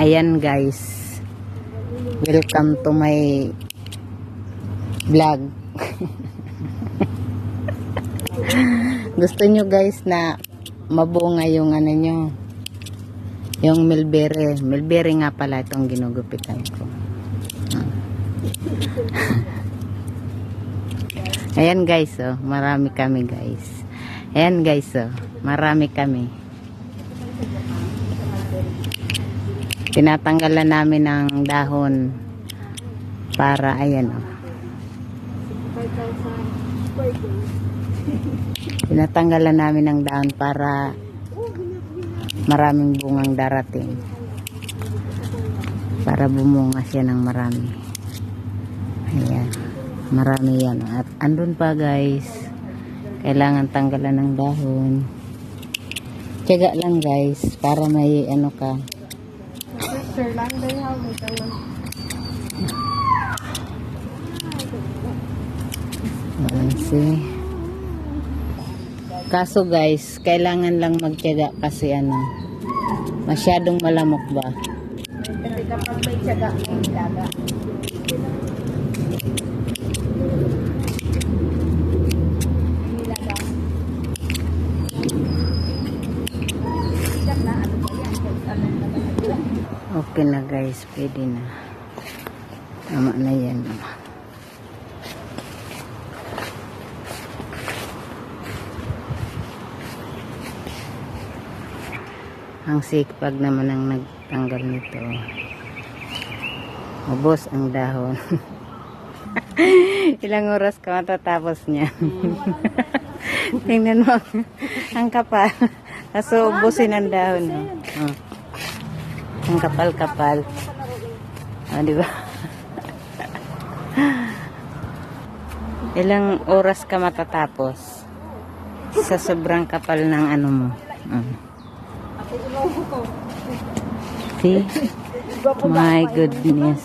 Ayan guys, welcome to my vlog. Gusto nyo guys na mabunga yung ano nyo, yung mulberry nga pala itong ginugupitan ko. Ayan guys, oh, marami kami guys. Ayan guys, oh, marami kami. Tinatanggalan namin ng dahon para ayan, oh. Tinatanggalan namin ng dahon para maraming bungang darating. Para bumunga siya ng marami. Ayan. Marami yan. At andun pa guys. Kailangan tanggalan ng dahon. Tiyaga lang guys. Para may ano ka. See? Kaso guys, kailangan lang magtiyaga kasi ano, masyadong malamok ba? Kasi kapag may tiyaga, may ilaga. Okay na guys, pwede na. Tama na yan. Ang sikpag naman ang nagtanggal nito. Ubos ang dahon. Ilang oras ka matatapos niya? Tingnan mo. Ang kapal. Kaso ubusin ang dahon. Oh. Ang kapal-kapal. Ah, di ba? Ilang oras ka matatapos? Sa sobrang kapal ng ano mo. See? My goodness.